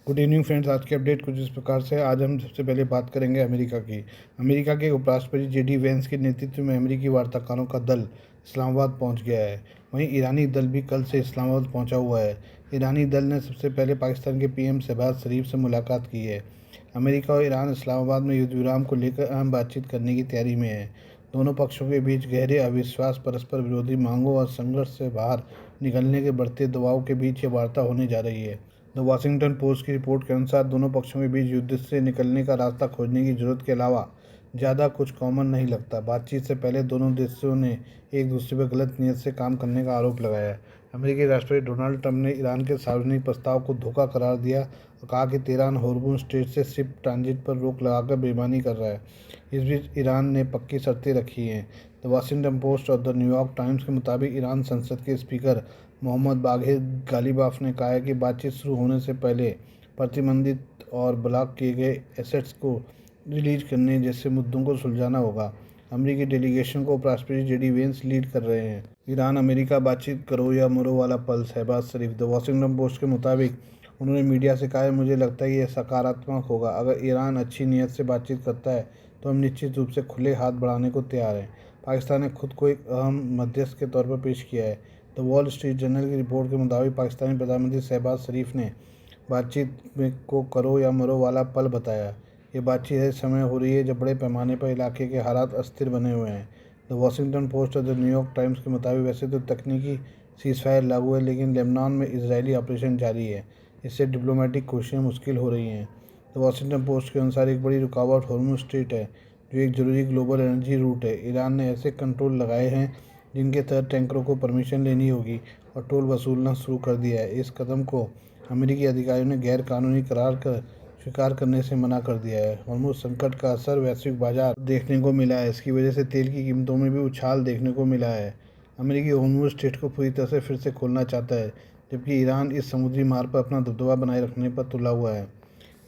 Good evening friends. आज की update कुछ इस प्रकार से। आज हम सबसे पहले बात करेंगे अमेरिका की। अमेरिका के उपराष्ट्रपति जेडी वेंस के नेतृत्व में अमेरिकी वार्ताकारों का दल इस्लामाबाद पहुंच गया है। वहीं ईरानी दल भी कल से इस्लामाबाद पहुंचा हुआ है। ईरानी दल ने सबसे पहले पाकिस्तान के पीएम शहबाज शरीफ से मुलाकात की है। अमेरिका और ईरान इस्लामाबाद में युद्ध विराम को लेकर अहम बातचीत करने की तैयारी में है। दोनों पक्षों के बीच गहरे अविश्वास, परस्पर विरोधी मांगों और संघर्ष से बाहर निकलने के बढ़ते दबाव के बीच ये वार्ता होने जा रही है। द वाशिंगटन पोस्ट की रिपोर्ट के अनुसार दोनों पक्षों के बीच युद्ध से निकलने का रास्ता खोजने की जरूरत के अलावा ज़्यादा कुछ कॉमन नहीं लगता। बातचीत से पहले दोनों देशों ने एक दूसरे पर गलत नीयत से काम करने का आरोप लगाया है। अमेरिकी राष्ट्रपति डोनाल्ड ट्रंप ने ईरान के सार्वजनिक प्रस्ताव को धोखा करार दिया और कहा कि तेहरान हॉर्मुज़ स्ट्रेट से शिप ट्रांजिट पर रोक लगाकर बेईमानी कर रहा है। इस बीच ईरान ने पक्की शर्तें रखी हैं। द वाशिंगटन पोस्ट और द न्यूयॉर्क टाइम्स के मुताबिक ईरान संसद के स्पीकर मोहम्मद बाघिर गालिबाफ ने कहा है कि बातचीत शुरू होने से पहले प्रतिबंधित और ब्लॉक किए गए एसेट्स को रिलीज करने जैसे मुद्दों को सुलझाना होगा। अमेरिकी डेलीगेशन को उपराष्ट्रपति जेडी वेंस लीड कर रहे हैं। ईरान अमेरिका बातचीत करो या मरो वाला पल शहबाज शरीफ। द वॉशिंगटन पोस्ट के मुताबिक उन्होंने मीडिया से कहा है, मुझे लगता है ये सकारात्मक होगा। अगर ईरान अच्छी नीयत से बातचीत करता है तो हम निश्चित रूप से खुले हाथ बढ़ाने को तैयार हैं। पाकिस्तान ने खुद को एक अहम मध्यस्थ के तौर पर पेश किया है। द वॉल स्ट्रीट जर्नल की रिपोर्ट के मुताबिक पाकिस्तानी प्रधानमंत्री शहबाज शरीफ ने बातचीत में को करो या मरो वाला पल बताया। ये बातचीत ऐसे समय हो रही है जब बड़े पैमाने पर इलाके के हालात अस्थिर बने हुए हैं। द वॉशिंगटन पोस्ट और द न्यूयॉर्क टाइम्स के मुताबिक वैसे तो तकनीकी सीज़फायर लागू है, लेकिन लेबनान में इजरायली ऑपरेशन जारी है। इससे डिप्लोमेटिक कोशिशें मुश्किल हो रही हैं। द वॉशिंगटन पोस्ट के अनुसार एक बड़ी रुकावट हॉर्मुज़ स्ट्रेट है, जो एक जरूरी ग्लोबल एनर्जी रूट है। ईरान ने ऐसे कंट्रोल लगाए हैं जिनके तहत टैंकरों को परमिशन लेनी होगी और टोल वसूलना शुरू कर दिया है। इस कदम को अमेरिकी अधिकारियों ने गैर कानूनी करार कर स्वीकार करने से मना कर दिया है। हॉर्मुज़ संकट का असर वैश्विक बाजार देखने को मिला है। इसकी वजह से तेल की कीमतों में भी उछाल देखने को मिला है। अमेरिकी हॉर्मुज़ स्ट्रेट को पूरी तरह से फिर से खोलना चाहता है, जबकि ईरान इस समुद्री मार्ग पर अपना दबदबा बनाए रखने पर तुला हुआ है।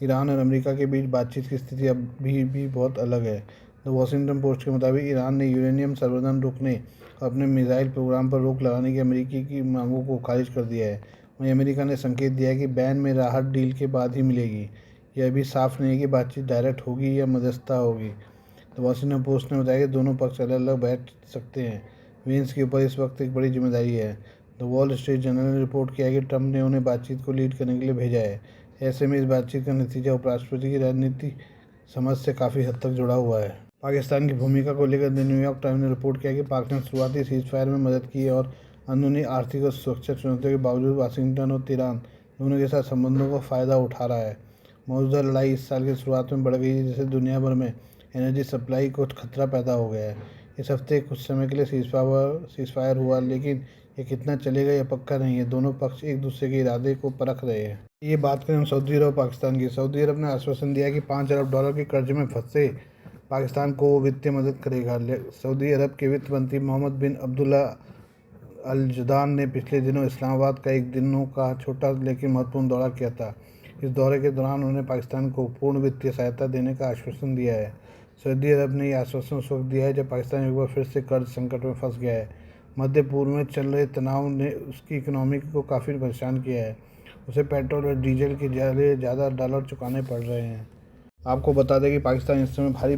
ईरान और अमेरिका के बीच बातचीत की स्थिति अभी भी बहुत अलग है। द वॉशिंगटन पोस्ट के मुताबिक ईरान ने यूरेनियम संवर्धन रोकने और अपने मिसाइल प्रोग्राम पर रोक लगाने की अमेरिकी की मांगों को खारिज कर दिया है। वहीं अमेरिका ने संकेत दिया है कि बैन में राहत डील के बाद ही मिलेगी। यह अभी साफ नहीं है कि बातचीत डायरेक्ट होगी या मध्यस्थता होगी। द वॉशिंगटन पोस्ट ने बताया कि दोनों पक्ष अलग अलग बैठ सकते हैं। वेंस के ऊपर इस वक्त एक बड़ी जिम्मेदारी है। द वॉल स्ट्रीट जर्नल ने रिपोर्ट किया है कि ट्रंप ने उन्हें बातचीत को लीड करने के लिए भेजा है। ऐसे में इस बातचीत का नतीजा उपराष्ट्रपति की राजनीति समझ से काफ़ी हद तक जुड़ा हुआ है। पाकिस्तान की भूमिका को लेकर द न्यूयॉर्क टाइम्स ने रिपोर्ट किया कि पाक ने शुरुआती सीज़फायर में मदद की है और अंदरूनी आर्थिक और सुरक्षा चुनौतियों के बावजूद वाशिंगटन और तेहरान दोनों के साथ संबंधों का फ़ायदा उठा रहा है। मौजूदा लड़ाई इस साल की शुरुआत में बढ़ गई है, जिससे दुनिया भर में एनर्जी सप्लाई को खतरा पैदा हो गया है। इस हफ्ते कुछ समय के लिए सीज़फायर हुआ, लेकिन ये कितना चलेगा यह पक्का नहीं है। दोनों पक्ष एक दूसरे के इरादे को परख रहे हैं। ये बात करें हम सऊदी अरब और पाकिस्तान की। सऊदी अरब ने आश्वासन दिया कि $5 अरब के कर्ज में फंसे पाकिस्तान को वो वित्तीय मदद करेगा। सऊदी अरब के वित्त मंत्री मोहम्मद बिन अब्दुल्ला अल जुदान ने पिछले दिनों इस्लामाबाद का एक दिनों का छोटा लेकिन महत्वपूर्ण दौरा किया था। इस दौरे के दौरान उन्होंने पाकिस्तान को पूर्ण वित्तीय सहायता देने का आश्वासन दिया है। सऊदी अरब ने यह आश्वासन उस वक्त दिया है जब पाकिस्तान एक बार फिर से कर्ज संकट में फंस गया है। मध्य पूर्व में चल रहे तनाव ने उसकी इकोनॉमी को काफ़ी परेशान किया है। उसे पेट्रोल और डीजल के ज़्यादा डॉलर चुकाने पड़ रहे हैं। आपको बता दें कि पाकिस्तान इस समय भारी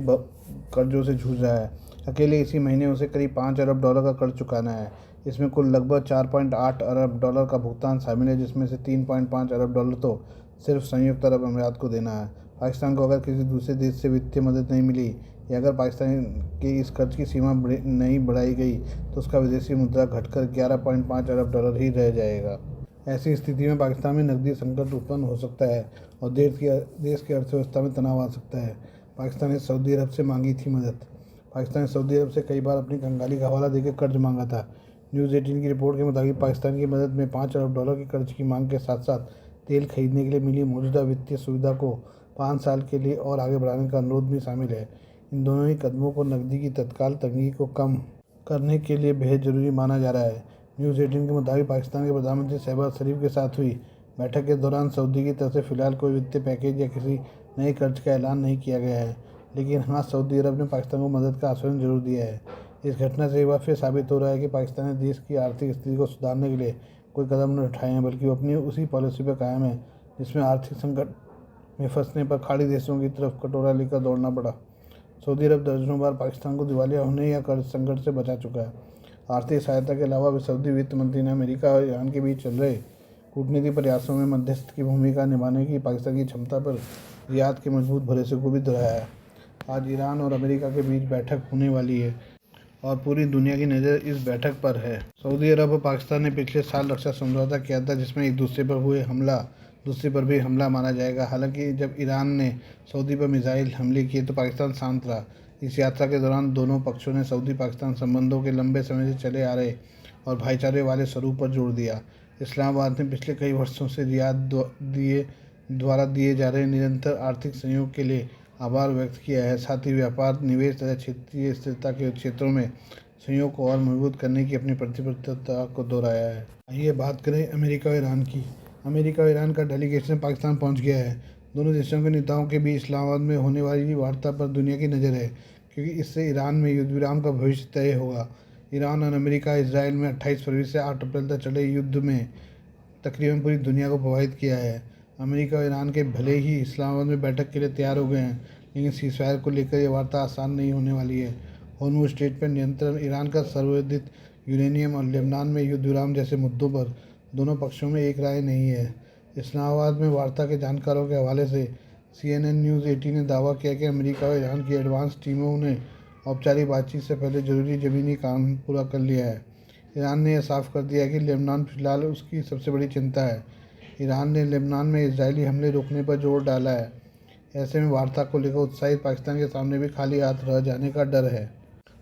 कर्जों से जूझ रहा है। अकेले इसी महीने उसे करीब $5 अरब का कर्ज चुकाना है। इसमें कुल लगभग $4.8 अरब का भुगतान शामिल है, जिसमें से $3.5 अरब तो सिर्फ संयुक्त अरब अमीरात को देना है। पाकिस्तान को अगर किसी दूसरे देश से वित्तीय मदद नहीं मिली या अगर पाकिस्तान के इस कर्ज की सीमा नहीं बढ़ाई गई तो उसका विदेशी मुद्रा घटकर $11.5 अरब ही रह जाएगा। ऐसी स्थिति में पाकिस्तान में नकदी संकट उत्पन्न हो सकता है और देश की अर्थव्यवस्था में तनाव आ सकता है। पाकिस्तान ने सऊदी अरब से मांगी थी मदद। पाकिस्तान ने सऊदी अरब से कई बार अपनी कंगाली का हवाला देकर कर्ज मांगा था। न्यूज़ 18 की रिपोर्ट के मुताबिक पाकिस्तान की मदद में $5 अरब के कर्ज की मांग के साथ साथ तेल खरीदने के लिए मिली मौजूदा वित्तीय सुविधा को 5 साल के लिए और आगे बढ़ाने का अनुरोध भी शामिल है। इन दोनों ही कदमों को नकदी की तत्काल तंगी को कम करने के लिए बेहद ज़रूरी माना जा रहा है। न्यूज़ 18 के मुताबिक पाकिस्तान के प्रधानमंत्री शहबाज शरीफ के साथ हुई बैठक के दौरान सऊदी की तरफ से फिलहाल कोई वित्तीय पैकेज या किसी नए कर्ज का ऐलान नहीं किया गया है, लेकिन हाँ, सऊदी अरब ने पाकिस्तान को मदद का आश्वासन जरूर दिया है। इस घटना से एक बार फिर साबित हो रहा है कि पाकिस्तान ने देश की आर्थिक स्थिति को सुधारने के लिए कोई कदम नहीं उठाए हैं, बल्कि वो अपनी उसी पॉलिसी पर कायम है जिसमें आर्थिक संकट में फंसने पर खाड़ी देशों की तरफ कटोरा लेकर दौड़ना पड़ा। सऊदी अरब दर्जनों बार पाकिस्तान को दिवालिया होने या कर्ज संकट से बचा चुका है। आर्थिक सहायता के अलावा भी सऊदी वित्त मंत्री ने अमेरिका और ईरान के बीच चल रहे कूटनीतिक प्रयासों में मध्यस्थ की भूमिका निभाने की पाकिस्तान की क्षमता पर रियाद के मजबूत भरोसे को भी दोहराया है। आज ईरान और अमेरिका के बीच बैठक होने वाली है और पूरी दुनिया की नज़र इस बैठक पर है। सऊदी अरब और पाकिस्तान ने पिछले साल रक्षा समझौता किया था, जिसमें एक दूसरे पर हुए हमला दूसरे पर भी हमला माना जाएगा। हालांकि जब ईरान ने सऊदी पर मिसाइल हमले किए तो पाकिस्तान शांत रहा। इस यात्रा के दौरान दोनों पक्षों ने सऊदी पाकिस्तान संबंधों के लंबे समय से चले आ रहे और भाईचारे वाले स्वरूप पर जोर दिया। इस्लामाबाद ने पिछले कई वर्षों से रियाद द्वारा दिए जा रहे निरंतर आर्थिक सहयोग के लिए आभार व्यक्त किया है। साथ ही व्यापार, निवेश तथा क्षेत्रीय स्थिरता के क्षेत्रों में सहयोग को और मजबूत करने की अपनी प्रतिबद्धता को दोहराया है। आइए बात करें अमेरिका और ईरान की। अमेरिका और ईरान का डेलीगेशन पाकिस्तान पहुंच गया है। दोनों देशों के नेताओं के बीच इस्लामाबाद में होने वाली वार्ता पर दुनिया की नज़र है, क्योंकि इससे ईरान में युद्ध विराम का भविष्य तय होगा। ईरान और अमेरिका इसराइल में 28 फरवरी से 8 अप्रैल तक चले युद्ध में तकरीबन पूरी दुनिया को प्रभावित किया है। अमेरिका और ईरान के भले ही इस्लामाबाद में बैठक के लिए तैयार हो गए हैं, लेकिन सीज़फायर को लेकर यह वार्ता आसान नहीं होने वाली है। हॉर्मुज़ स्ट्रेट पर नियंत्रण, ईरान का सर्वविदित यूरेनियम और लेबनान में युद्ध विराम जैसे मुद्दों पर दोनों पक्षों में एक राय नहीं है। इस्लामाबाद में वार्ता के जानकारों के हवाले से CNN न्यूज़ 18 ने दावा किया कि अमेरिका और ईरान की एडवांस टीमों ने औपचारिक बातचीत से पहले जरूरी ज़मीनी काम पूरा कर लिया है। ईरान ने यह साफ कर दिया कि लेबनान फिलहाल उसकी सबसे बड़ी चिंता है। ईरान ने लेबनान में इजरायली हमले रोकने पर जोर डाला है। ऐसे में वार्ता को लेकर उत्साहित पाकिस्तान के सामने भी खाली हाथ रह जाने का डर है।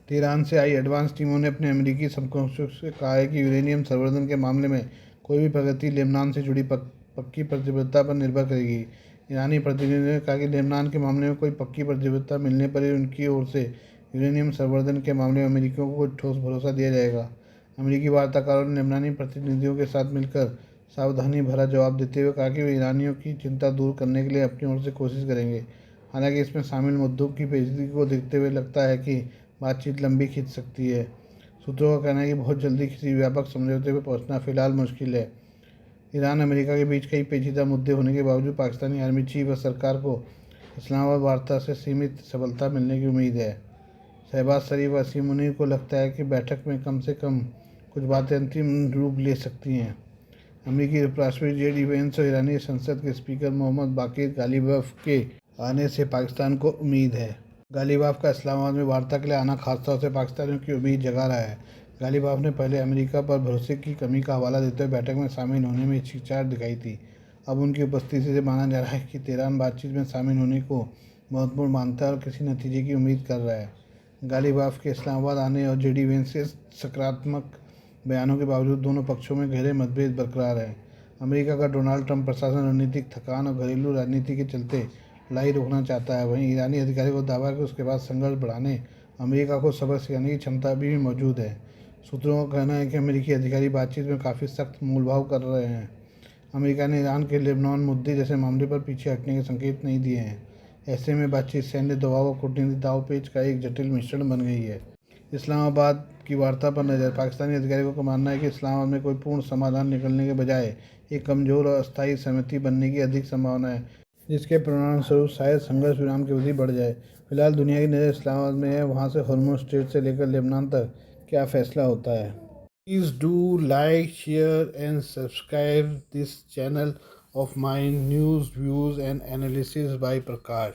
तेहरान से आई एडवांस टीमों ने अपने अमेरिकी समकक्षों से कहा है कि यूरेनियम संवर्धन के मामले में कोई भी प्रगति लेबनान से जुड़ी पक्की प्रतिबद्धता पर निर्भर करेगी। ईरानी प्रतिनिधि ने कहा कि लेबनान के मामले में कोई पक्की प्रतिबद्धता मिलने पर ही उनकी ओर से यूरेनियम संवर्धन के मामले में अमेरिकियों को ठोस भरोसा दिया जाएगा। अमेरिकी वार्ताकारों ने लेबनानी प्रतिनिधियों के साथ मिलकर सावधानी भरा जवाब देते हुए कहा कि वे ईरानियों की चिंता दूर करने के लिए अपनी ओर से कोशिश करेंगे। हालांकि इसमें शामिल मुद्दों की पेचीदगी को देखते हुए लगता है कि बातचीत लंबी खिंच सकती है। सूत्रों का कहना है कि बहुत जल्दी किसी व्यापक समझौते पर पहुंचना फिलहाल मुश्किल है। ईरान अमेरिका के बीच कई पेचीदा मुद्दे होने के बावजूद पाकिस्तानी आर्मी चीफ और सरकार को इस्लामाबाद वार्ता से सीमित सफलता मिलने की उम्मीद है। शहबाज शरीफ और वसीम मुनीर को लगता है कि बैठक में कम से कम कुछ बातें अंतिम रूप ले सकती हैं। अमेरिकी उपराष्ट्रपति JD वेंस और ईरानी संसद के स्पीकर मोहम्मद बाकिर गालिबाफ के आने से पाकिस्तान को उम्मीद है। गालिबाफ का इस्लामाबाद में वार्ता के लिए आना खासतौर से पाकिस्तानियों की उम्मीद जगा रहा है। गालिबाफ ने पहले अमेरिका पर भरोसे की कमी का हवाला देते हुए बैठक में शामिल होने में हिचकिचाहट दिखाई थी। अब उनकी उपस्थिति से माना जा रहा है कि तेहरान बातचीत में शामिल होने को महत्वपूर्ण मानता है और किसी नतीजे की उम्मीद कर रहा है। गालिबाफ के इस्लामाबाद आने और JD वेंस के सकारात्मक बयानों के बावजूद दोनों पक्षों में गहरे मतभेद बरकरार हैं। अमेरिका का डोनाल्ड ट्रंप प्रशासन रणनीतिक थकान और घरेलू राजनीति के चलते लड़ाई रोकना चाहता है। वहीं ईरानी अधिकारियों को दावा है कि उसके बाद संघर्ष बढ़ाने अमेरिका को सबक सिखाने की क्षमता भी मौजूद है। सूत्रों का कहना है कि अमेरिकी अधिकारी बातचीत में काफ़ी सख्त मोलभाव कर रहे हैं। अमेरिका ने ईरान के लेबनान मुद्दे जैसे मामले पर पीछे हटने के संकेत नहीं दिए हैं। ऐसे में बातचीत सैन्य दबाव और कूटनीतिक दावपेच का एक जटिल मिश्रण बन गई है। इस्लामाबाद की वार्ता पर नज़र। पाकिस्तानी अधिकारियों का मानना है कि इस्लामाबाद में कोई पूर्ण समाधान निकलने के बजाय एक कमज़ोर और अस्थायी सहमति बनने की अधिक संभावना है, जिसके परिणामस्वरूप शायद संघर्ष विराम की अवधि बढ़ जाए। फिलहाल दुनिया की नज़र इस्लामाबाद में है, वहाँ से हॉर्मुज़ स्ट्रेट से लेकर लेबनान तक क्या फैसला होता है। Please do like, share and subscribe this channel of mine news, views and analysis bye Prakash.